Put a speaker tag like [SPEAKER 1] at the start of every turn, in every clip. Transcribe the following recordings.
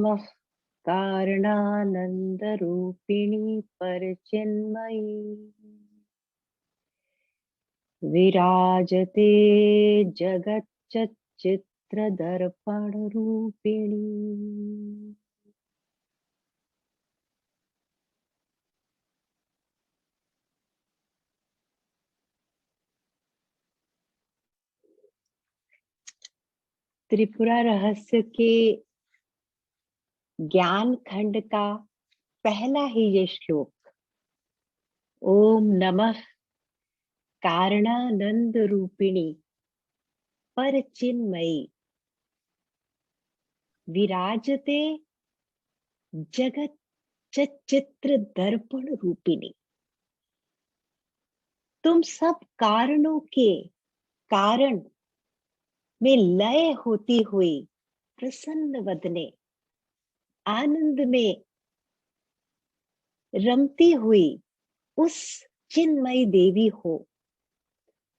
[SPEAKER 1] नमः कारणानन्दरूपिणी परचिन्मयी विराजते जगच्चित्रदर्पणरूपिणी। त्रिपुरा रहस्य के ज्ञान खंड का पहला ही ये श्लोक, ओम नमः कारणानंद रूपिणी परचिन्मयी विराजते जगत चित्र दर्पण रूपिणी। तुम सब कारणों के कारण में लय होती हुई प्रसन्न वदने, आनंद में रमती हुई उस चिन्मयी देवी हो।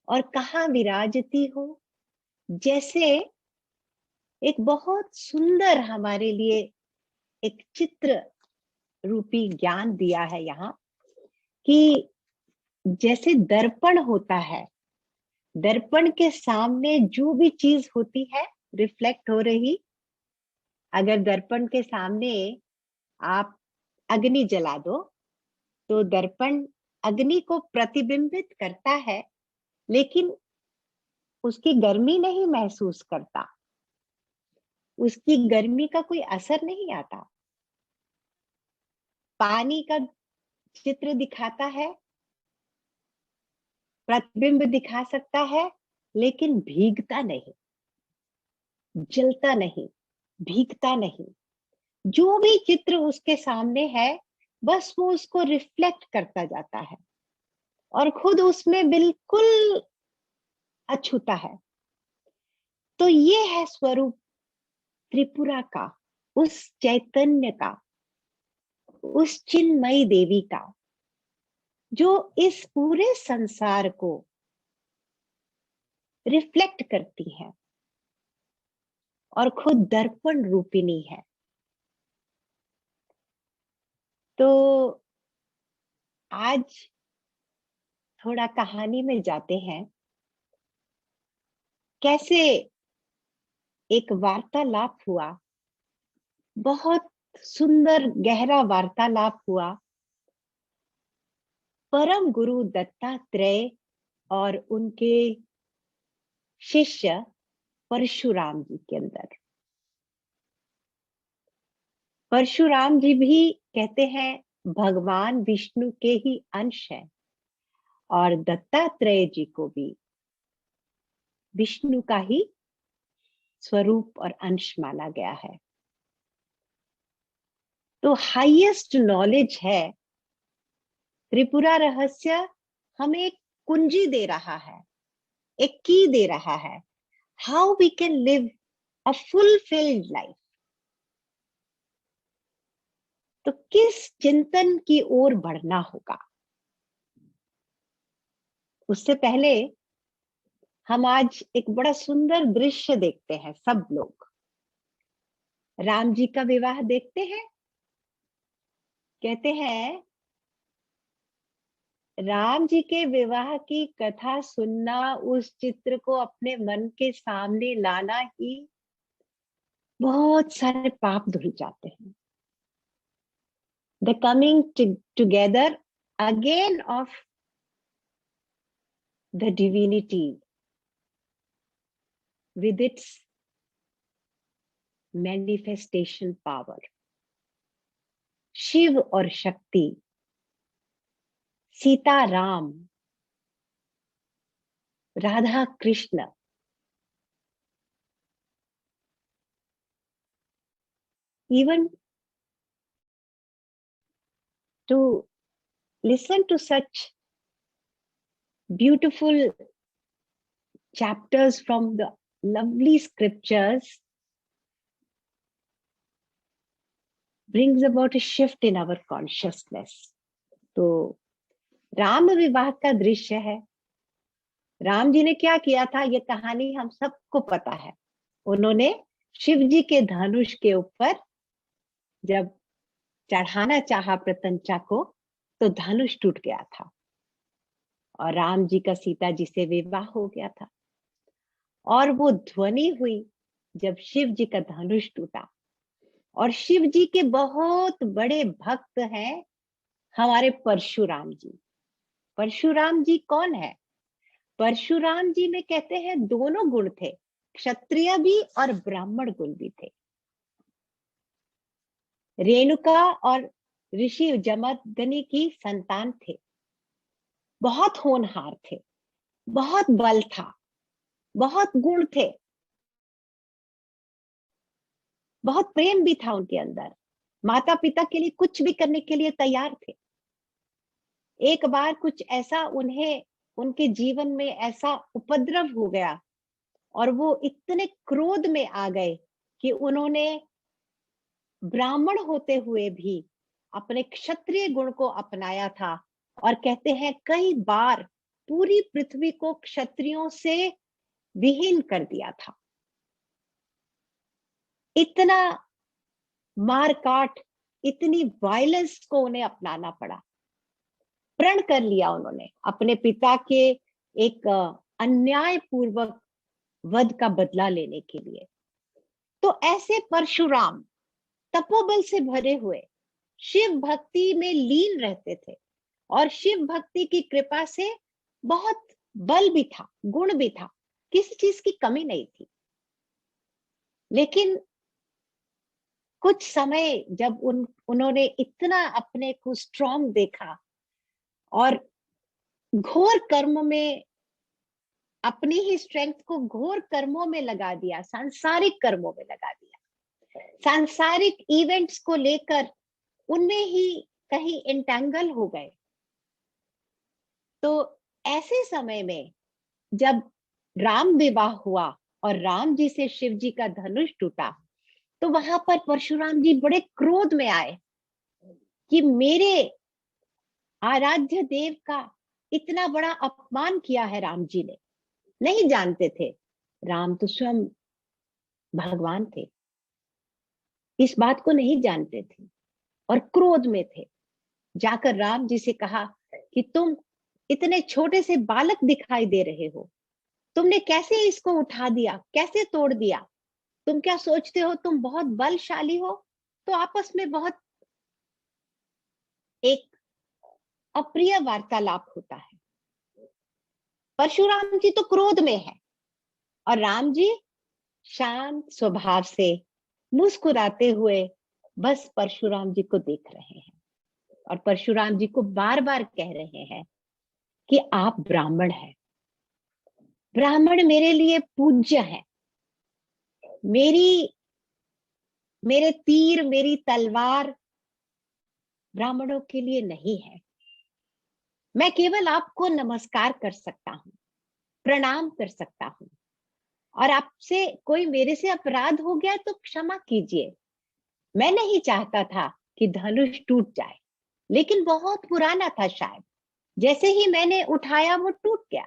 [SPEAKER 1] और कहाँ विराजती हो? जैसे एक बहुत सुंदर हमारे लिए एक चित्र रूपी ज्ञान दिया है यहाँ, कि जैसे दर्पण होता है, दर्पण के सामने जो भी चीज होती है रिफ्लेक्ट हो रही, अगर दर्पण के सामने आप अग्नि जला दो तो दर्पण अग्नि को प्रतिबिंबित करता है, लेकिन उसकी गर्मी नहीं महसूस करता, उसकी गर्मी का कोई असर नहीं आता। पानी का चित्र दिखाता है, प्रतिबिंब दिखा सकता है, लेकिन भीगता नहीं, जलता नहीं, भीगता नहीं। जो भी चित्र उसके सामने है बस वो उसको रिफ्लेक्ट करता जाता है और खुद उसमें बिल्कुल अछूता है। तो ये है स्वरूप त्रिपुरा का, उस चैतन्य का, उस चिन्मयी देवी का, जो इस पूरे संसार को रिफ्लेक्ट करती है और खुद दर्पण रूपिणी है। तो आज थोड़ा कहानी में जाते हैं, कैसे एक वार्तालाप हुआ, बहुत सुंदर गहरा वार्तालाप हुआ परम गुरु दत्तात्रेय और उनके शिष्य परशुराम जी के अंदर। परशुराम जी भी कहते हैं भगवान विष्णु के ही अंश है, और दत्तात्रेय जी को भी विष्णु का ही स्वरूप और अंश माना गया है। तो हाईएस्ट नॉलेज है। त्रिपुरा रहस्य हमें एक कुंजी दे रहा है, एक की दे रहा है, how we can live a fulfilled life. तो किस चिंतन की ओर बढ़ना होगा, उससे पहले हम आज एक बड़ा सुंदर दृश्य देखते हैं। सब लोग राम जी का विवाह देखते हैं। कहते हैं राम जी के विवाह की कथा सुनना, उस चित्र को अपने मन के सामने लाना ही बहुत सारे पाप धुल जाते हैं। The coming together again of the divinity with its manifestation power, Shiv और Shakti, Sita Ram, Radha Krishna, even to listen to such beautiful chapters from the lovely scriptures brings about a shift in our consciousness. तो राम विवाह का दृश्य है। राम जी ने क्या किया था, ये कहानी हम सबको पता है। उन्होंने शिव जी के धनुष के ऊपर जब चढ़ाना चाहा प्रत्यंचा को तो धनुष टूट गया था और राम जी का सीता जी से विवाह हो गया था। और वो ध्वनि हुई जब शिव जी का धनुष टूटा। और शिव जी के बहुत बड़े भक्त हैं हमारे परशुराम जी। परशुराम जी कौन है? परशुराम जी में कहते हैं दोनों गुण थे, क्षत्रिय भी और ब्राह्मण गुण भी थे। रेणुका और ऋषि जमदग्नि की संतान थे, बहुत होनहार थे, बहुत बल था, बहुत गुण थे, बहुत प्रेम भी था उनके अंदर, माता पिता के लिए कुछ भी करने के लिए तैयार थे। एक बार कुछ ऐसा उन्हें, उनके जीवन में ऐसा उपद्रव हो गया और वो इतने क्रोध में आ गए कि उन्होंने ब्राह्मण होते हुए भी अपने क्षत्रिय गुण को अपनाया था। और कहते हैं कई बार पूरी पृथ्वी को क्षत्रियों से विहीन कर दिया था। इतना मारकाट, इतनी वायलेंस को उन्हें अपनाना पड़ा। प्रण कर लिया उन्होंने अपने पिता के एक अन्याय पूर्वक वध का बदला लेने के लिए। तो ऐसे परशुराम तपोबल से भरे हुए शिव भक्ति में लीन रहते थे और शिव भक्ति की कृपा से बहुत बल भी था, गुण भी था, किसी चीज की कमी नहीं थी। लेकिन कुछ समय जब उन्होंने इतना अपने को स्ट्रांग देखा और घोर कर्म में अपनी ही स्ट्रेंथ को घोर कर्मों में लगा दिया, सांसारिक कर्मों में लगा दिया, सांसारिक इवेंट्स को लेकर उनमें ही कहीं एंटेंगल हो गए। तो ऐसे समय में जब राम विवाह हुआ और राम जी से शिव जी का धनुष टूटा, तो वहां पर परशुराम जी बड़े क्रोध में आए कि मेरे आराध्य देव का इतना बड़ा अपमान किया है राम जी ने। नहीं जानते थे राम तो स्वयं भगवान थे, इस बात को नहीं जानते थे और क्रोध में थे। जाकर राम जी से कहा कि तुम इतने छोटे से बालक दिखाई दे रहे हो, तुमने कैसे इसको उठा दिया, कैसे तोड़ दिया? तुम क्या सोचते हो तुम बहुत बलशाली हो? तो आपस में बहुत एक अप्रिय वार्तालाप होता है। परशुराम जी तो क्रोध में है और राम जी शांत स्वभाव से मुस्कुराते हुए बस परशुराम जी को देख रहे हैं और परशुराम जी को बार बार कह रहे हैं कि आप ब्राह्मण हैं, ब्राह्मण मेरे लिए पूज्य है, मेरे तीर, मेरी तलवार ब्राह्मणों के लिए नहीं है। मैं केवल आपको नमस्कार कर सकता हूं, प्रणाम कर सकता हूं और आपसे कोई मेरे से अपराध हो गया तो क्षमा कीजिए। मैं नहीं चाहता था कि धनुष टूट जाए, लेकिन बहुत पुराना था शायद, जैसे ही मैंने उठाया वो टूट गया।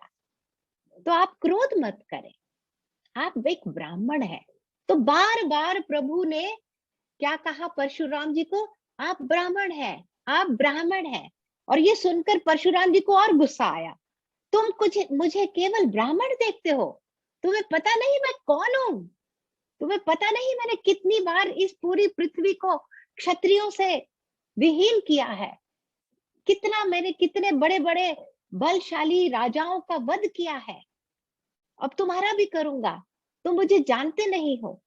[SPEAKER 1] तो आप क्रोध मत करें, आप एक ब्राह्मण है। तो बार बार प्रभु ने क्या कहा परशुराम जी को? आप ब्राह्मण हैं, आप ब्राह्मण हैं। और ये सुनकर परशुराम जी को और गुस्सा आया। तुम कुछ मुझे केवल ब्राह्मण देखते हो, तुम्हें पता नहीं मैं कौन हूं, तुम्हें पता नहीं मैंने कितनी बार इस पूरी पृथ्वी को क्षत्रियों से विहीन किया है, कितना मैंने कितने बड़े बड़े बलशाली राजाओं का वध किया है, अब तुम्हारा भी करूंगा, तुम मुझे जानते नहीं हो।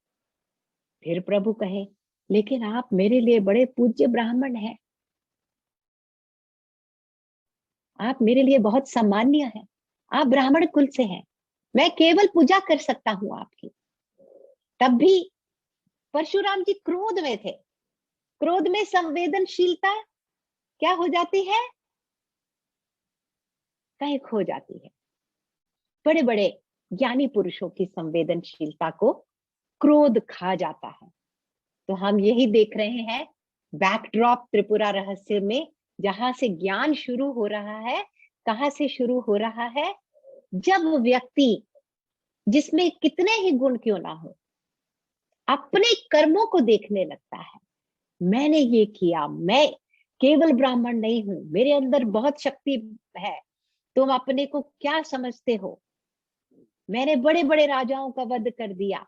[SPEAKER 1] फिर प्रभु कहे लेकिन आप मेरे लिए बड़े पूज्य ब्राह्मण हैं, आप मेरे लिए बहुत सम्मान्य हैं, आप ब्राह्मण कुल से हैं, मैं केवल पूजा कर सकता हूं आपकी। तब भी परशुराम जी क्रोध में थे। क्रोध में संवेदनशीलता क्या हो जाती है? कहीं खो जाती है। बड़े बड़े ज्ञानी पुरुषों की संवेदनशीलता को क्रोध खा जाता है। तो हम यही देख रहे हैं बैकड्रॉप त्रिपुरा रहस्य में, जहां से ज्ञान शुरू हो रहा है। कहां से शुरू हो रहा है? जब व्यक्ति, जिसमें कितने ही गुण क्यों ना हो, अपने कर्मों को देखने लगता है, मैंने ये किया, मैं केवल ब्राह्मण नहीं हूं, मेरे अंदर बहुत शक्ति है, तुम अपने को क्या समझते हो? मैंने बड़े बड़े राजाओं का वध कर दिया,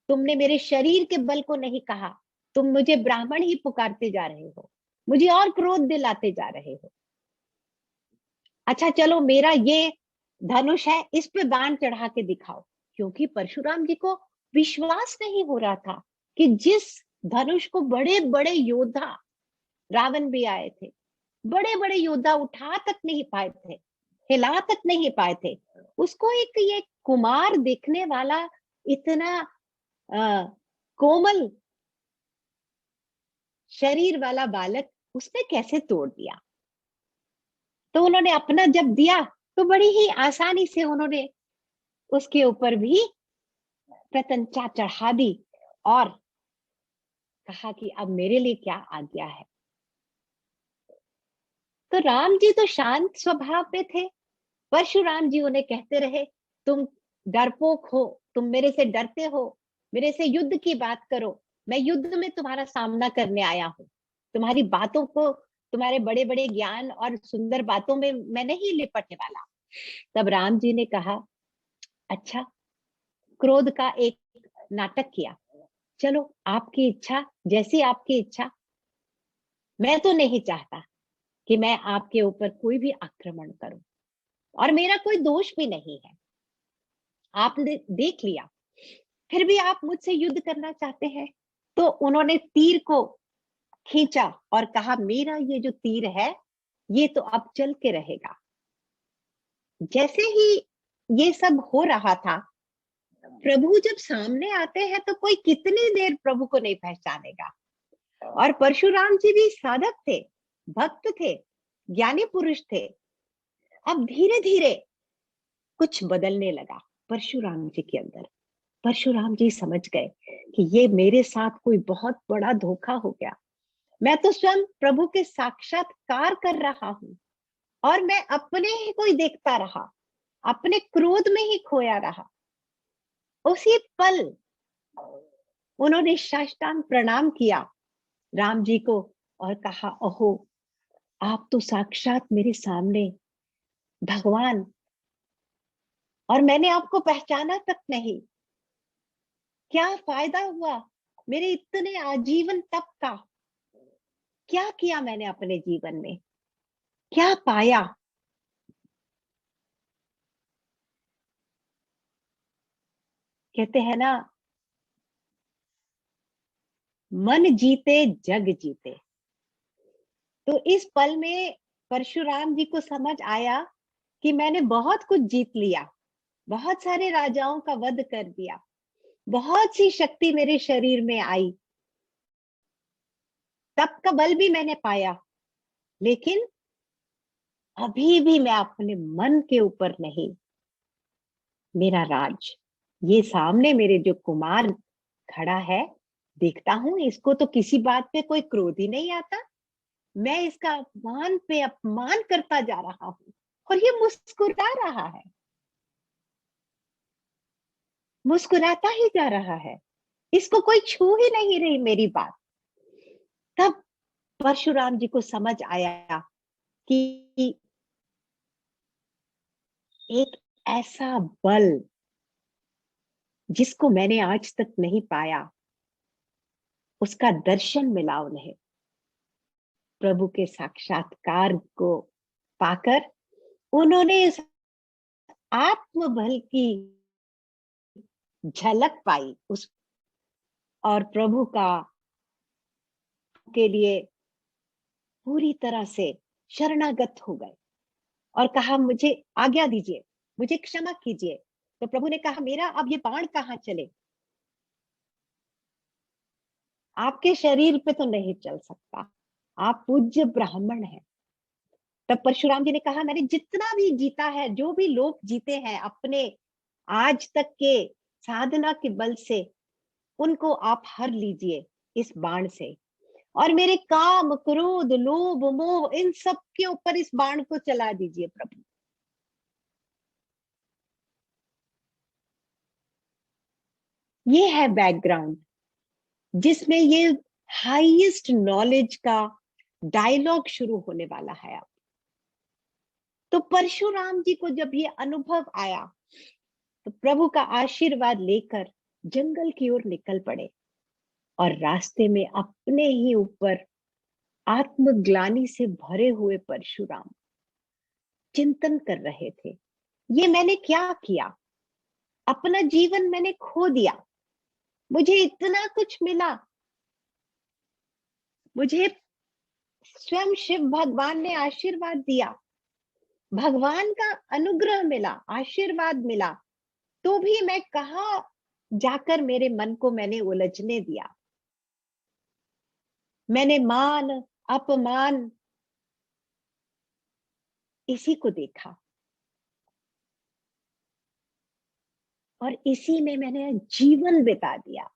[SPEAKER 1] तुमने मेरे शरीर के बल को नहीं कहा, तुम मुझे ब्राह्मण ही पुकारते जा रहे हो, मुझे और क्रोध दिलाते जा रहे हो। अच्छा चलो, मेरा ये धनुष है, इस पे बाण चढ़ा के दिखाओ। क्योंकि परशुराम जी को विश्वास नहीं हो रहा था कि जिस धनुष को बड़े बड़े योद्धा, रावण भी आए थे, बड़े बड़े योद्धा उठा तक नहीं पाए थे, हिला तक नहीं पाए थे, उसको एक ये कुमार देखने वाला, इतना कोमल शरीर वाला बालक, उसने कैसे तोड़ दिया? तो उन्होंने अपना जब दिया तो बड़ी ही आसानी से उन्होंने उसके ऊपर भी प्रत्यंचा चढ़ा दी और कहा कि अब मेरे लिए क्या आज्ञा है। तो राम जी तो शांत स्वभाव पे थे, परशुराम जी उन्हें कहते रहे, तुम डरपोक हो, तुम मेरे से डरते हो, मेरे से युद्ध की बात करो, मैं युद्ध में तुम्हारा सामना करने आया हूं, तुम्हारी बातों को, तुम्हारे बड़े बड़े ज्ञान और सुंदर बातों में मैं नहीं लिपटने वाला। तब राम जी ने कहा, अच्छा, क्रोध का एक नाटक किया, चलो आपकी इच्छा, जैसी आपकी इच्छा, मैं तो नहीं चाहता कि मैं आपके ऊपर कोई भी आक्रमण करूं, और मेरा कोई दोष भी नहीं है, आपने देख लिया, फिर भी आप मुझसे युद्ध करना चाहते हैं। तो उन्होंने तीर को खींचा और कहा, मेरा ये जो तीर है ये तो अब चल के रहेगा। जैसे ही ये सब हो रहा था, प्रभु जब सामने आते हैं तो कोई कितनी देर प्रभु को नहीं पहचानेगा। और परशुराम जी भी साधक थे, भक्त थे, ज्ञानी पुरुष थे। अब धीरे धीरे कुछ बदलने लगा परशुराम जी के अंदर। परशुराम जी समझ गए कि ये मेरे साथ कोई बहुत बड़ा धोखा हो गया, मैं तो स्वयं प्रभु के साक्षात्कार कर रहा हूं और मैं अपने ही कोई देखता रहा, अपने क्रोध में ही खोया रहा। उसी पल उन्होंने साष्टांग प्रणाम किया राम जी को और कहा, ओहो, आप तो साक्षात मेरे सामने भगवान, और मैंने आपको पहचाना तक नहीं, क्या फायदा हुआ मेरे इतने आजीवन तप का? क्या किया मैंने अपने जीवन में, क्या पाया? कहते हैं ना, मन जीते जग जीते। तो इस पल में परशुराम जी को समझ आया कि मैंने बहुत कुछ जीत लिया, बहुत सारे राजाओं का वध कर दिया, बहुत सी शक्ति मेरे शरीर में आई, तप का बल भी मैंने पाया, लेकिन अभी भी मैं अपने मन के ऊपर नहीं, मेरा राज, ये सामने मेरे जो कुमार खड़ा है, देखता हूं इसको तो किसी बात पे कोई क्रोध ही नहीं आता, मैं इसका अपमान पे अपमान करता जा रहा हूं और ये मुस्कुरा रहा है, मुस्कुराता ही जा रहा है, इसको कोई छू ही नहीं रही मेरी बात। तब परशुराम जी को समझ आया कि एक ऐसा बल जिसको मैंने आज तक नहीं पाया, उसका दर्शन मिला उन्हें, प्रभु के साक्षात्कार को पाकर उन्होंने इस आत्मबल की झलक पाई उस, और प्रभु का के लिए पूरी तरह से शरणागत हो गए और कहा, मुझे आज्ञा दीजिए, मुझे क्षमा कीजिए। तो प्रभु ने कहा, मेरा अब ये बाण कहाँ चले, आपके शरीर पे तो नहीं चल सकता, आप पूज्य ब्राह्मण हैं। तब परशुराम जी ने कहा, मैंने जितना भी जीता है, जो भी लोग जीते हैं अपने आज तक के साधना के बल से, उनको आप हर लीजिए इस बाण से, और मेरे काम क्रोध लोभ मोह इन सब के ऊपर इस बाण को चला दीजिए प्रभु। ये है बैकग्राउंड जिसमें ये हाईएस्ट नॉलेज का डायलॉग शुरू होने वाला है अब। तो परशुराम जी को जब ये अनुभव आया तो प्रभु का आशीर्वाद लेकर जंगल की ओर निकल पड़े, और रास्ते में अपने ही ऊपर आत्मग्लानि से भरे हुए परशुराम चिंतन कर रहे थे, ये मैंने क्या किया, अपना जीवन मैंने खो दिया, मुझे इतना कुछ मिला, मुझे स्वयं शिव भगवान ने आशीर्वाद दिया, भगवान का अनुग्रह मिला, आशीर्वाद मिला, तो भी मैं कहा जाकर मेरे मन को मैंने उलझने दिया। मैंने मान अपमान इसी को देखा और इसी में मैंने जीवन बिता दिया।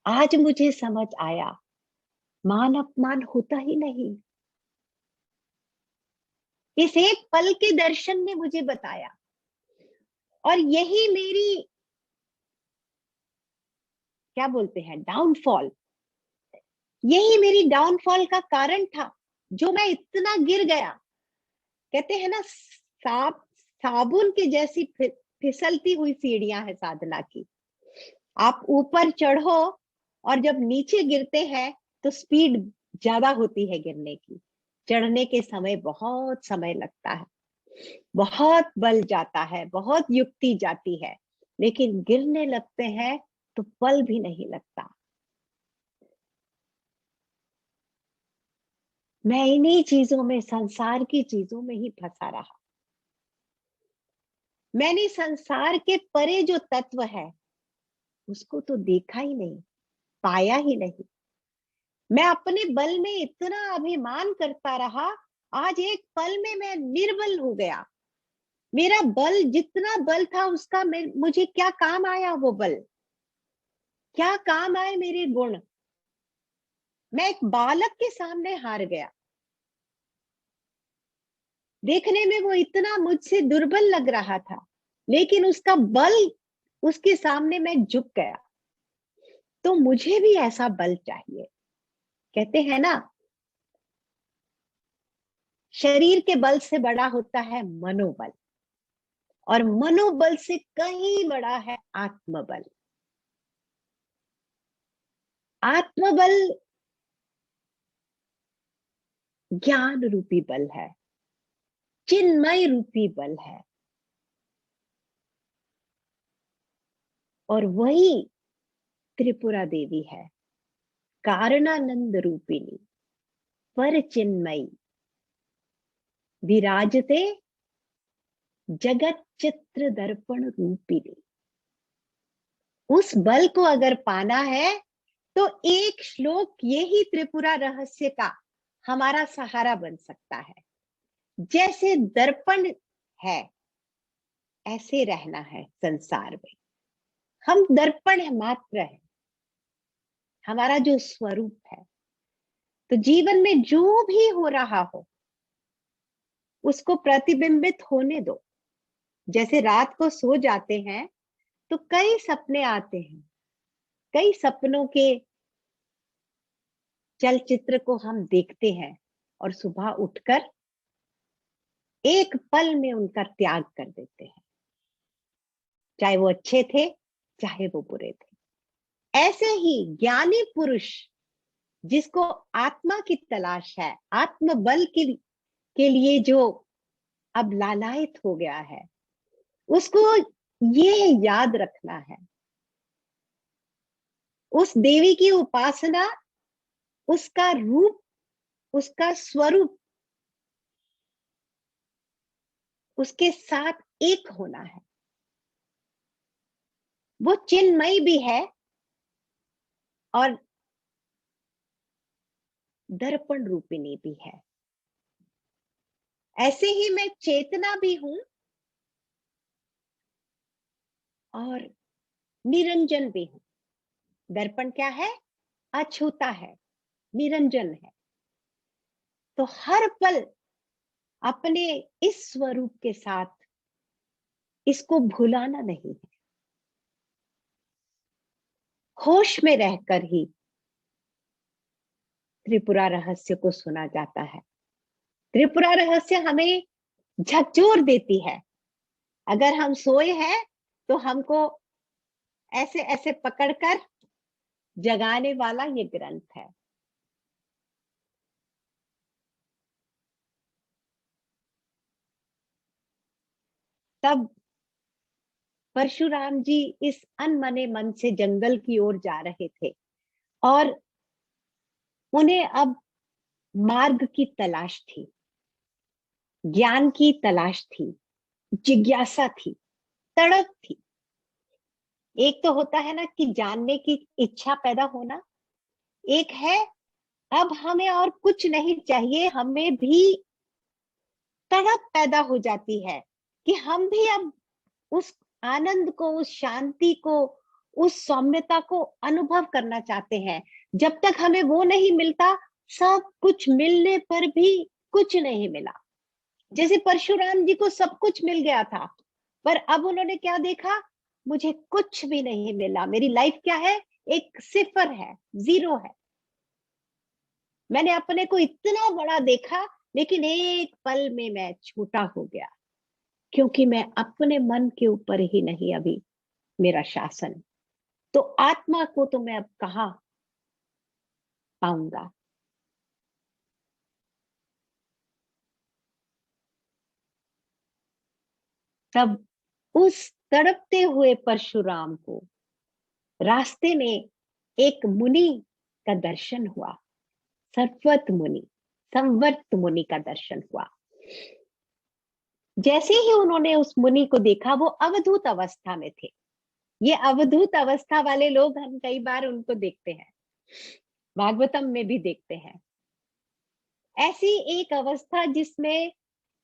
[SPEAKER 1] आज मुझे समझ आया, मान अपमान होता ही नहीं। इस एक पल के दर्शन ने मुझे बताया, और यही मेरी क्या बोलते हैं डाउनफॉल, यही मेरी डाउनफॉल का कारण था, जो मैं इतना गिर गया। कहते हैं ना, साबुन की जैसी फिसलती हुई सीढ़ियां है साधना की। आप ऊपर चढ़ो और जब नीचे गिरते हैं तो स्पीड ज्यादा होती है गिरने की, चढ़ने के समय बहुत समय लगता है, बहुत बल जाता है, बहुत युक्ति जाती है, लेकिन गिरने लगते हैं तो पल भी नहीं लगता। मैं इन्हीं चीजों में, संसार की चीजों में ही फंसा रहा। मैंने संसार के परे जो तत्व है उसको तो देखा ही नहीं, पाया ही नहीं। मैं अपने बल में इतना अभिमान करता रहा, आज एक पल में मैं निर्बल हो गया। मेरा बल, जितना बल था उसका मुझे क्या काम आया वो बल, क्या काम आए मेरे गुण। मैं एक बालक के सामने हार गया। देखने में वो इतना मुझसे दुर्बल लग रहा था, लेकिन उसका बल, उसके सामने मैं झुक गया। तो मुझे भी ऐसा बल चाहिए। कहते हैं ना, शरीर के बल से बड़ा होता है मनोबल, और मनोबल से कहीं बड़ा है आत्मबल। आत्मबल ज्ञान रूपी बल है, चिन्मय रूपी बल है, और वही त्रिपुरा देवी है, कारणानंद रूपिणी, पर चिन्मयी, विराजते जगत चित्र दर्पण रूपिणी। उस बल को अगर पाना है तो एक श्लोक यही त्रिपुरा रहस्य का हमारा सहारा बन सकता है। जैसे दर्पण है ऐसे रहना है संसार में। हम दर्पण है, मात्र है हमारा जो स्वरूप है। तो जीवन में जो भी हो रहा हो उसको प्रतिबिंबित होने दो। जैसे रात को सो जाते हैं तो कई सपने आते हैं, कई सपनों के चलचित्र को हम देखते हैं, और सुबह उठकर एक पल में उनका त्याग कर देते हैं, चाहे वो अच्छे थे चाहे वो बुरे थे। ऐसे ही ज्ञानी पुरुष जिसको आत्मा की तलाश है, आत्मबल के लिए जो अब लालायित हो गया है, उसको ये याद रखना है, उस देवी की उपासना, उसका रूप, उसका स्वरूप, उसके साथ एक होना है। वो चिन्मयी भी है और दर्पण रूपिणी भी है। ऐसे ही मैं चेतना भी हूं और निरंजन भी हूं। दर्पण क्या है? अछूता है, निरंजन है। तो हर पल अपने इस स्वरूप के साथ इसको भुलाना नहीं है। होश में रहकर ही त्रिपुरा रहस्य को सुना जाता है। त्रिपुरा रहस्य हमें झकझोर देती है। अगर हम सोए हैं तो हमको ऐसे ऐसे पकड़कर जगाने वाला ये ग्रंथ है। तब परशुराम जी इस अनमने मन से जंगल की ओर जा रहे थे और उन्हें अब मार्ग की तलाश थी, ज्ञान की तलाश थी, जिज्ञासा थी, तड़प थी। एक तो होता है ना कि जानने की इच्छा पैदा होना, एक है अब हमें और कुछ नहीं चाहिए, हमें भी तड़प पैदा हो जाती है कि हम भी अब उस आनंद को, उस शांति को, उस सौम्यता को अनुभव करना चाहते हैं। जब तक हमें वो नहीं मिलता, सब कुछ मिलने पर भी कुछ नहीं मिला। जैसे परशुराम जी को सब कुछ मिल गया था, पर अब उन्होंने क्या देखा? मुझे कुछ भी नहीं मिला। मेरी लाइफ क्या है? एक सिफर है, जीरो है। मैंने अपने को इतना बड़ा देखा, लेकिन एक पल में मैं छोटा हो गया, क्योंकि मैं अपने मन के ऊपर ही नहीं अभी मेरा शासन। तो आत्मा को तो मैं अब कहाँ पाऊंगा? तब उस तड़पते हुए परशुराम को रास्ते में एक मुनि का दर्शन हुआ। सर्वत मुनि, संवर्त मुनि का दर्शन हुआ। जैसे ही उन्होंने उस मुनि को देखा, वो अवधूत अवस्था में थे। ये अवधूत अवस्था वाले लोग हम कई बार उनको देखते हैं, भागवतम में भी देखते हैं। ऐसी एक अवस्था जिसमें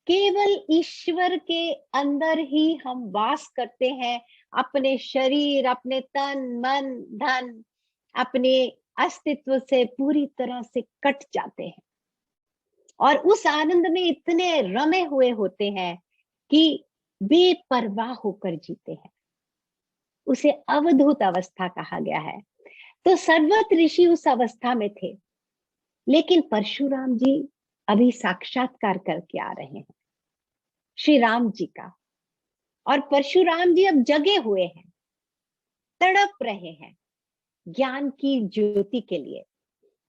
[SPEAKER 1] केवल ईश्वर के अंदर ही हम वास करते हैं, अपने शरीर, अपने तन, मन, धन, अपने अस्तित्व से पूरी तरह से कट जाते हैं और उस आनंद में इतने रमे हुए होते हैं कि बेपरवाह होकर जीते हैं। उसे अवधूत अवस्था कहा गया है। तो सर्वत ऋषि उस अवस्था में थे, लेकिन परशुराम जी अभी साक्षात्कार करके आ रहे हैं श्री राम जी का। और परशुराम जी अब जगे हुए हैं, तड़प रहे हैं ज्ञान की ज्योति के लिए।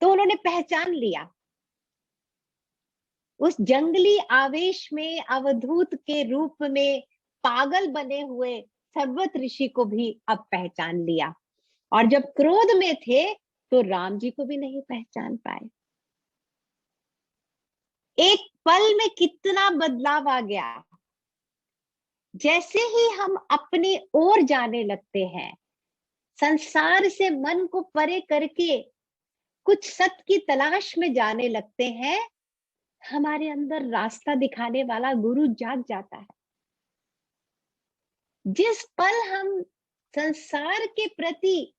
[SPEAKER 1] तो उन्होंने पहचान लिया, उस जंगली आवेश में अवधूत के रूप में पागल बने हुए सर्वत ऋषि को भी अब पहचान लिया। और जब क्रोध में थे तो राम जी को भी नहीं पहचान पाए। एक पल में कितना बदलाव आ गया। जैसे ही हम अपनी ओर जाने लगते हैं, संसार से मन को परे करके कुछ सत्य की तलाश में जाने लगते हैं, हमारे अंदर रास्ता दिखाने वाला गुरु जाग जाता है। जिस पल हम संसार के प्रति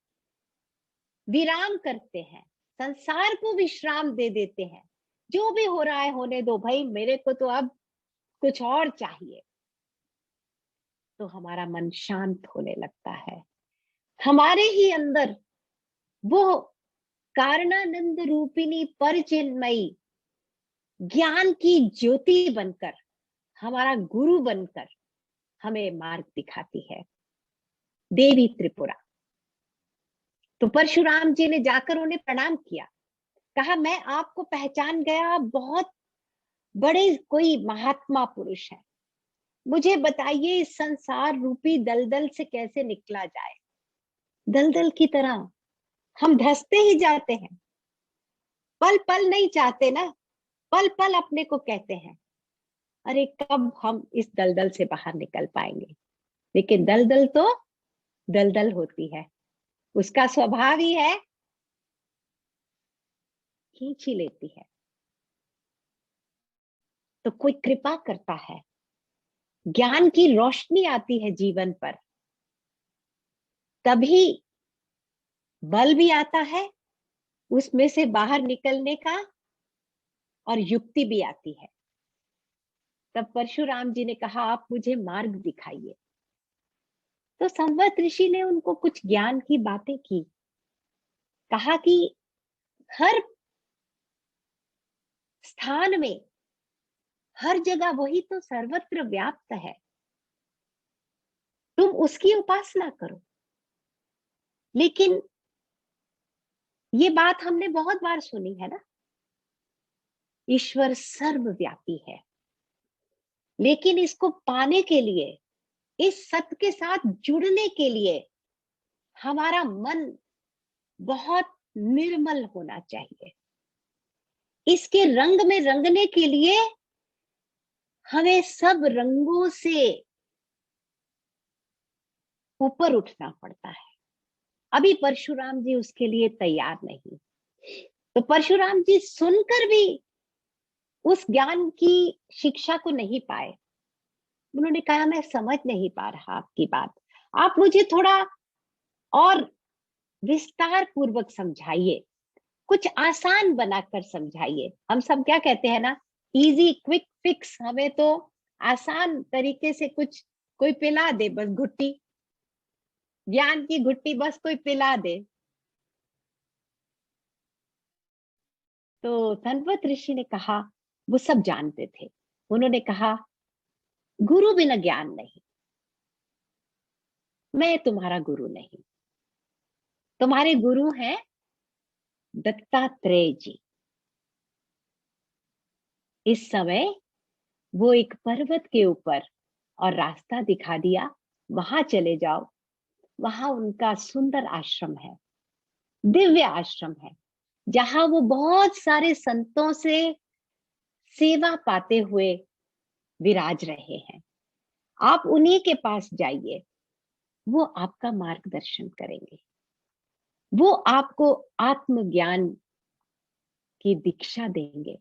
[SPEAKER 1] विराम करते हैं, संसार को विश्राम दे देते हैं, जो भी हो रहा है होने दो भाई, मेरे को तो अब कुछ और चाहिए, तो हमारा मन शांत होने लगता है। हमारे ही अंदर वो कारणानंद रूपिणी परचिन्मयी ज्ञान की ज्योति बनकर, हमारा गुरु बनकर हमें मार्ग दिखाती है, देवी त्रिपुरा। तो परशुराम जी ने जाकर उन्हें प्रणाम किया, कहा मैं आपको पहचान गया, बहुत बड़े कोई महात्मा पुरुष है, मुझे बताइए इस संसार रूपी दलदल से कैसे निकला जाए। दलदल की तरह हम धंसते ही जाते हैं, पल पल नहीं चाहते ना, पल पल अपने को कहते हैं अरे कब हम इस दलदल से बाहर निकल पाएंगे। लेकिन दलदल तो दलदल होती है, उसका स्वभाव ही है खींच ही लेती है। तो कोई कृपा करता है, ज्ञान की रोशनी आती है जीवन पर, तभी बल भी आता है उसमें से बाहर निकलने का, और युक्ति भी आती है। तब परशुराम जी ने कहा आप मुझे मार्ग दिखाइए। तो संवत ऋषि ने उनको कुछ ज्ञान की बातें की, कहा कि हर स्थान में, हर जगह वही तो सर्वत्र व्याप्त है। तुम उसकी उपासना करो। लेकिन ये बात हमने बहुत बार सुनी है ना, ईश्वर सर्वव्यापी है। लेकिन इसको पाने के लिए, इस सत्य के साथ जुड़ने के लिए हमारा मन बहुत निर्मल होना चाहिए। इसके रंग में रंगने के लिए हमें सब रंगों से ऊपर उठना पड़ता है। अभी परशुराम जी उसके लिए तैयार नहीं, तो परशुराम जी सुनकर भी उस ज्ञान की शिक्षा को नहीं पाए। उन्होंने कहा, मैं समझ नहीं पा रहा आपकी बात, आप मुझे थोड़ा और विस्तार पूर्वक समझाइए, कुछ आसान बनाकर समझाइए। हम सब क्या कहते हैं ना, इजी क्विक फिक्स, हमें तो आसान तरीके से कुछ कोई पिला दे, बस घुट्टी, ज्ञान की घुट्टी बस कोई पिला दे। तो धनवत ऋषि ने कहा, वो सब जानते थे, उन्होंने कहा, गुरु बिना ज्ञान नहीं, मैं तुम्हारा गुरु नहीं, तुम्हारे गुरु हैं दत्तात्रेय जी। इस समय वो एक पर्वत के ऊपर और रास्ता दिखा दिया, वहां चले जाओ, वहां उनका सुंदर आश्रम है, दिव्य आश्रम है, जहां वो बहुत सारे संतों से सेवा पाते हुए विराज रहे हैं। आप उन्हीं के पास जाइए, वो आपका मार्गदर्शन करेंगे, वो आपको आत्मज्ञान की दीक्षा देंगे।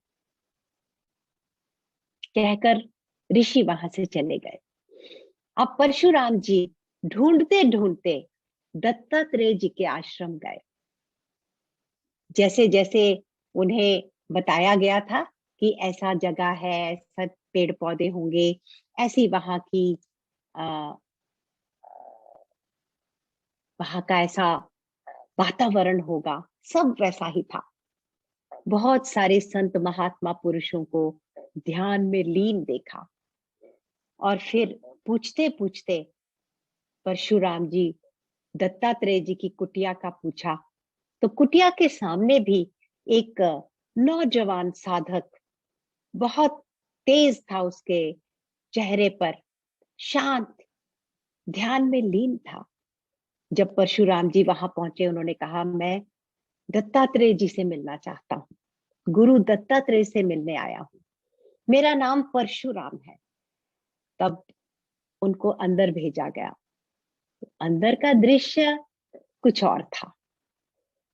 [SPEAKER 1] कहकर ऋषि वहां से चले गए। अब परशुराम जी ढूंढते ढूंढते दत्तात्रेय जी के आश्रम गए। जैसे जैसे उन्हें बताया गया था कि ऐसा जगह है, ऐसा पेड़ पौधे होंगे, ऐसी वहां की आ, वहां का ऐसा वातावरण होगा, सब वैसा ही था। बहुत सारे संत महात्मा पुरुषों को ध्यान में लीन देखा। और फिर पूछते पूछते परशुराम जी दत्तात्रेय जी की कुटिया का पूछा, तो कुटिया के सामने भी एक नौजवान साधक, बहुत तेज था उसके चेहरे पर, शांत, ध्यान में लीन था। जब परशुराम जी वहां पहुंचे, उन्होंने कहा, मैं दत्तात्रेय जी से मिलना चाहता हूँ, गुरु दत्तात्रेय से मिलने आया हूँ, मेरा नाम परशुराम है। तब उनको अंदर भेजा गया। अंदर का दृश्य कुछ और था।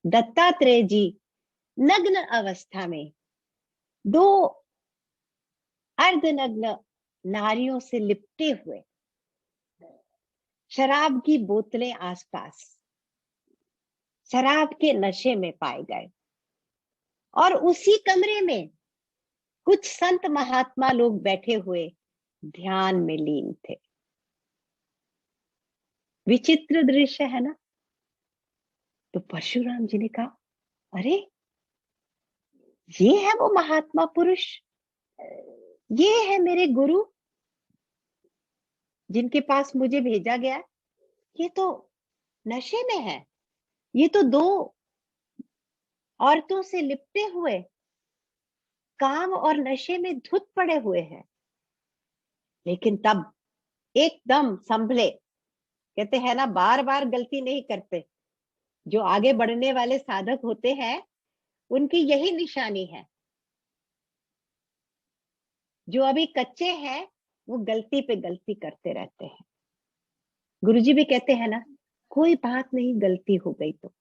[SPEAKER 1] दत्तात्रेय जी नग्न अवस्था में दो अर्धनग्न नारियों से लिपटे हुए, शराब की बोतलें आसपास, शराब के नशे में पाए गए। और उसी कमरे में कुछ संत महात्मा लोग बैठे हुए ध्यान में लीन थे। विचित्र दृश्य है ना। तो परशुराम जी ने कहा, अरे ये है वो महात्मा पुरुष, ये है मेरे गुरु जिनके पास मुझे भेजा गया। ये तो नशे में है, ये तो दो औरतों से लिपटे हुए काम और नशे में धुत पड़े हुए हैं। लेकिन तब एकदम संभले। कहते हैं ना, बार बार गलती नहीं करते। जो आगे बढ़ने वाले साधक होते हैं, उनकी यही निशानी है। जो अभी कच्चे हैं, वो गलती पे गलती करते रहते हैं। गुरुजी भी कहते हैं ना, कोई बात नहीं, गलती हो गई तो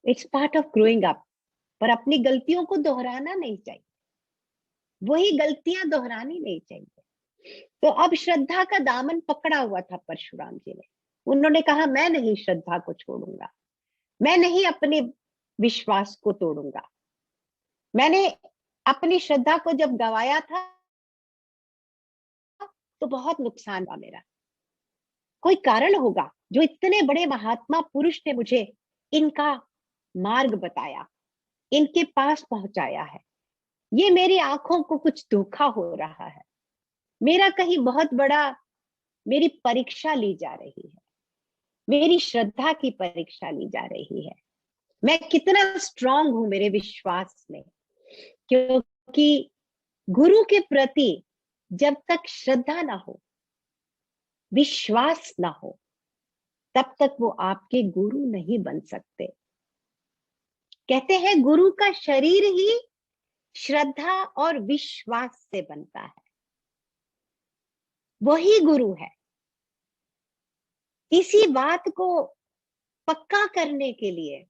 [SPEAKER 1] it's part of growing up, पर अपनी गलतियों को दोहराना नहीं चाहिए, वही गलतियां दोहरानी नहीं चाहिए। तो अब श्रद्धा का दामन पकड़ा हुआ था परशुराम जी ने। उन्होंने कहा, मैं नहीं श्रद्धा को छोड़ूंगा, मैं नहीं अपने विश्वास को तोड़ूंगा। मैंने अपनी श्रद्धा को जब गवाया था तो बहुत नुकसान हुआ मेरा। कोई कारण होगा, जो इतने बड़े महात्मा पुरुष ने मुझे इनका मार्ग बताया, इनके पास पहुंचाया है। ये मेरी आंखों को कुछ धोखा हो रहा है, मेरा कहीं बहुत बड़ा, मेरी परीक्षा ली जा रही है, मेरी श्रद्धा की परीक्षा ली जा रही है। मैं कितना स्ट्रांग हूं मेरे विश्वास में, क्योंकि गुरु के प्रति जब तक श्रद्धा ना हो, विश्वास ना हो, तब तक वो आपके गुरु नहीं बन सकते। कहते हैं गुरु का शरीर ही श्रद्धा और विश्वास से बनता है, वही गुरु है। इसी बात को पक्का करने के लिए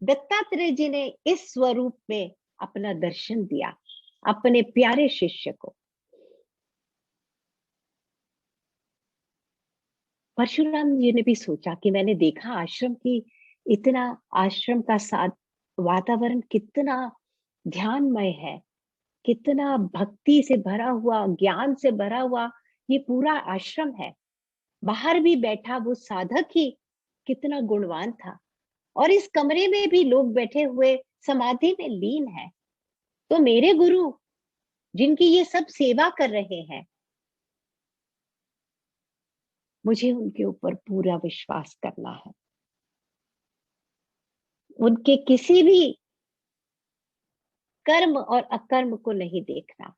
[SPEAKER 1] दत्तात्रेय जी ने इस स्वरूप में अपना दर्शन दिया अपने प्यारे शिष्य को। परशुराम जी ने भी सोचा कि मैंने देखा आश्रम की, इतना आश्रम का साथ वातावरण कितना ध्यानमय है, कितना भक्ति से भरा हुआ, ज्ञान से भरा हुआ ये पूरा आश्रम है। बाहर भी बैठा वो साधक ही कितना गुणवान था, और इस कमरे में भी लोग बैठे हुए समाधि में लीन है। तो मेरे गुरु जिनकी ये सब सेवा कर रहे हैं, मुझे उनके ऊपर पूरा विश्वास करना है, उनके किसी भी कर्म और अकर्म को नहीं देखना,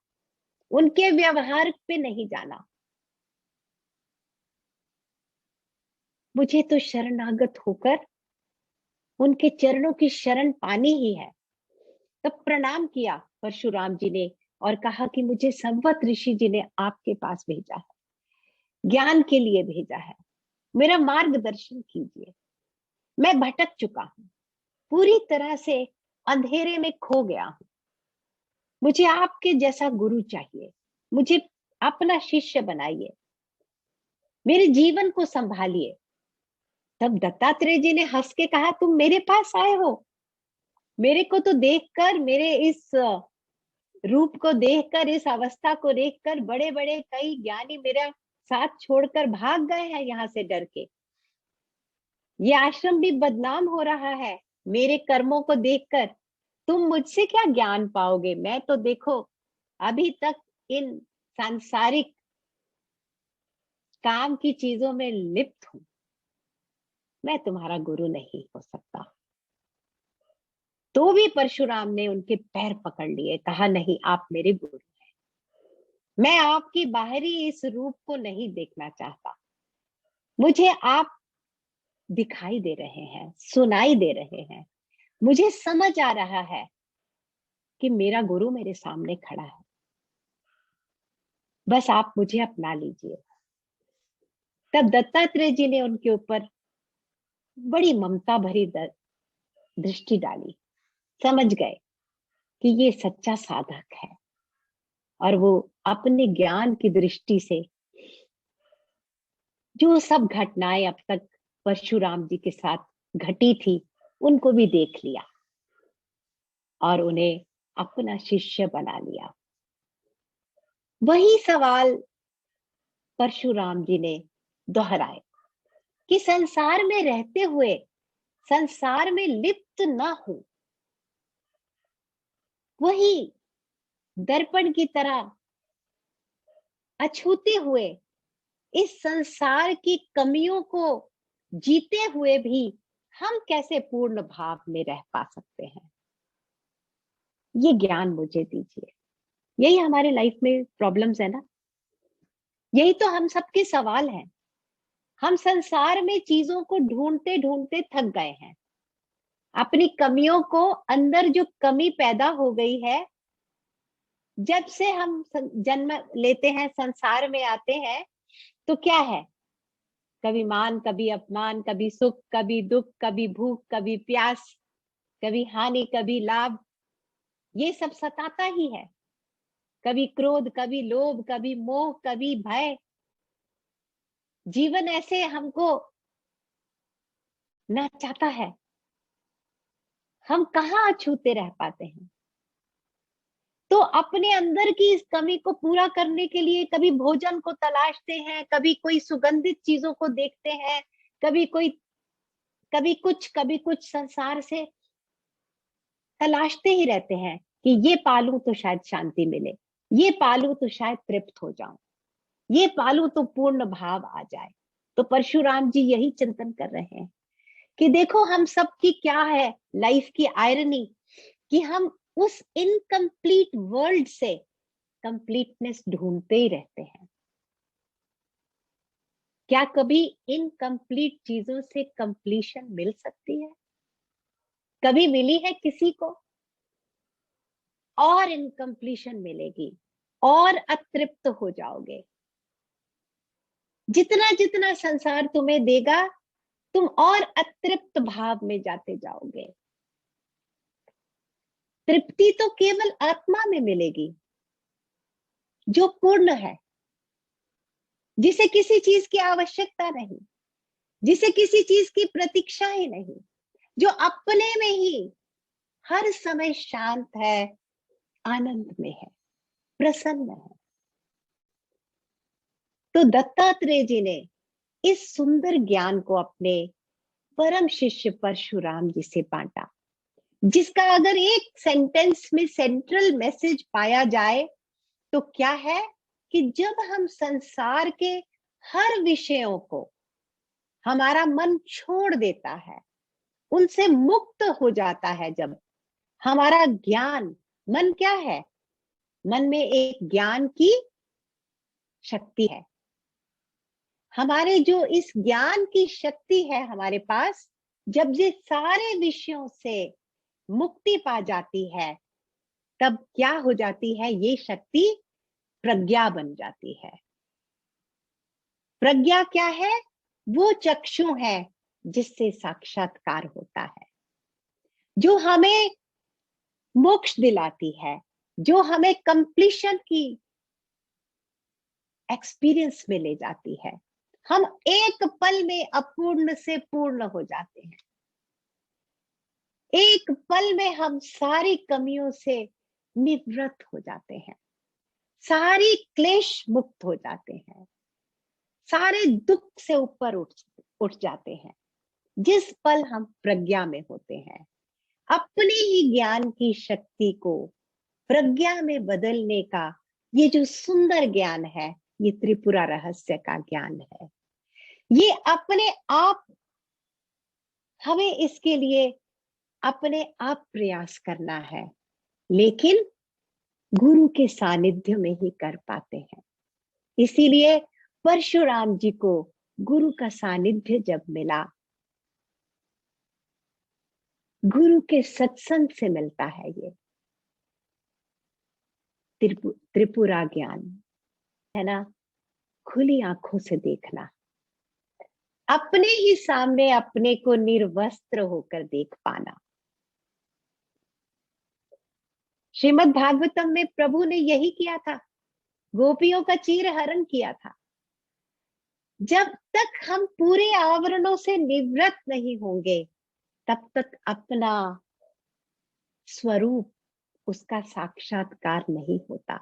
[SPEAKER 1] उनके व्यवहार पे नहीं जाना, मुझे तो शरणागत होकर उनके चरणों की शरण पानी ही है। तब प्रणाम किया परशुराम जी ने और कहा कि मुझे संवत ऋषि जी ने आपके पास भेजा है, ज्ञान के लिए भेजा है, मेरा मार्गदर्शन कीजिए। मैं भटक चुका हूं, पूरी तरह से अंधेरे में खो गया हूं, मुझे आपके जैसा गुरु चाहिए, मुझे अपना शिष्य बनाइए, मेरे जीवन को संभालिए। तब दत्तात्रेय जी ने हंस के कहा, तुम मेरे पास आए हो, मेरे को तो देखकर, मेरे इस रूप को देखकर, इस अवस्था को देखकर बड़े बड़े कई ज्ञानी मेरा साथ छोड़कर भाग गए हैं यहाँ से डर के। ये आश्रम भी बदनाम हो रहा है मेरे कर्मों को देखकर। तुम मुझसे क्या ज्ञान पाओगे? मैं तो देखो अभी तक इन सांसारिक काम की चीजों में लिप्त हूं, मैं तुम्हारा गुरु नहीं हो सकता। तो भी परशुराम ने उनके पैर पकड़ लिए, कहा नहीं, आप मेरे गुरु हैं, मैं आपकी बाहरी इस रूप को नहीं देखना चाहता, मुझे आप दिखाई दे रहे हैं, सुनाई दे रहे हैं, मुझे समझ आ रहा है कि मेरा गुरु मेरे सामने खड़ा है, बस आप मुझे अपना लीजिए। तब दत्तात्रेय जी ने उनके ऊपर बड़ी ममता भरी दृष्टि डाली, समझ गए कि ये सच्चा साधक है, और वो अपने ज्ञान की दृष्टि से जो सब घटनाएं अब तक परशुराम जी के साथ घटी थी उनको भी देख लिया और उन्हें अपना शिष्य बना लिया। वही सवाल परशुराम जी ने दोहराए कि संसार में रहते हुए संसार में लिप्त ना हो, वही दर्पण की तरह अछूते हुए इस संसार की कमियों को जीते हुए भी हम कैसे पूर्ण भाव में रह पा सकते हैं, ये ज्ञान मुझे दीजिए। यही हमारे लाइफ में प्रॉब्लम्स है ना, यही तो हम सबके सवाल हैं। हम संसार में चीजों को ढूंढते ढूंढते थक गए हैं, अपनी कमियों को, अंदर जो कमी पैदा हो गई है जब से हम जन्म लेते हैं, संसार में आते हैं, तो क्या है, कभी मान, कभी अपमान, कभी सुख, कभी दुख, कभी भूख, कभी प्यास, कभी हानि, कभी लाभ, ये सब सताता ही है। कभी क्रोध, कभी लोभ, कभी मोह, कभी भय। जीवन ऐसे हमको नचाता है, हम कहाँ अछूते रह पाते हैं। तो अपने अंदर की इस कमी को पूरा करने के लिए कभी भोजन को तलाशते हैं, कभी कोई सुगंधित चीजों को देखते हैं, कभी कोई, कभी कुछ संसार से तलाशते ही रहते हैं कि ये पालूं तो शायद शांति मिले, ये पालूं तो शायद तृप्त हो जाऊं, ये पालूं तो पूर्ण भाव आ जाए। तो परशुराम जी यही चिंतन कर रहे हैं कि देखो हम सब की क्या है लाइफ की आयरनी, कि हम उस इनकम्प्लीट वर्ल्ड से कंप्लीटनेस ढूंढते ही रहते हैं। क्या कभी इनकम्प्लीट चीजों से कंप्लीशन मिल सकती है? कभी मिली है किसी को? और इनकम्प्लीशन मिलेगी और अतृप्त हो जाओगे। जितना जितना संसार तुम्हें देगा तुम और अतृप्त भाव में जाते जाओगे। तृप्ति तो केवल आत्मा में मिलेगी जो पूर्ण है, जिसे किसी चीज की आवश्यकता नहीं, जिसे किसी चीज की प्रतीक्षा ही नहीं, जो अपने में ही हर समय शांत है, आनंद में है, प्रसन्न है। तो दत्तात्रेय जी ने इस सुंदर ज्ञान को अपने परम शिष्य परशुराम जी से बांटा, जिसका अगर एक सेंटेंस में सेंट्रल मैसेज पाया जाए तो क्या है कि जब हम संसार के हर विषयों को हमारा मन छोड़ देता है, उनसे मुक्त हो जाता है, जब हमारा ज्ञान, मन क्या है? मन में एक ज्ञान की शक्ति है। हमारे जो इस ज्ञान की शक्ति है हमारे पास, जब ये सारे विषयों से मुक्ति पा जाती है, तब क्या हो जाती है? ये शक्ति प्रज्ञा बन जाती है। प्रज्ञा क्या है? वो चक्षु है जिससे साक्षात्कार होता है, जो हमें मोक्ष दिलाती है, जो हमें कंप्लीशन की एक्सपीरियंस में ले जाती है। हम एक पल में अपूर्ण से पूर्ण हो जाते हैं। एक पल में हम सारी कमियों से निवृत्त हो जाते हैं, सारी क्लेश मुक्त हो जाते हैं, सारे दुख से ऊपर उठ जाते हैं जिस पल हम प्रज्ञा में होते हैं। अपने ही ज्ञान की शक्ति को प्रज्ञा में बदलने का ये जो सुंदर ज्ञान है, ये त्रिपुरा रहस्य का ज्ञान है। ये अपने आप, हमें इसके लिए अपने आप प्रयास करना है, लेकिन गुरु के सानिध्य में ही कर पाते हैं। इसीलिए परशुराम जी को गुरु का सानिध्य जब मिला, गुरु के सत्संग से मिलता है ये त्रिपुरा ज्ञान, है ना? खुली आंखों से देखना, अपने ही सामने अपने को निर्वस्त्र होकर देख पाना। श्रीमद् भागवतम में प्रभु ने यही किया था, गोपियों का चीर हरण किया था। जब तक हम पूरे आवरणों से निवृत्त नहीं होंगे, तब तक अपना स्वरूप, उसका साक्षात्कार नहीं होता।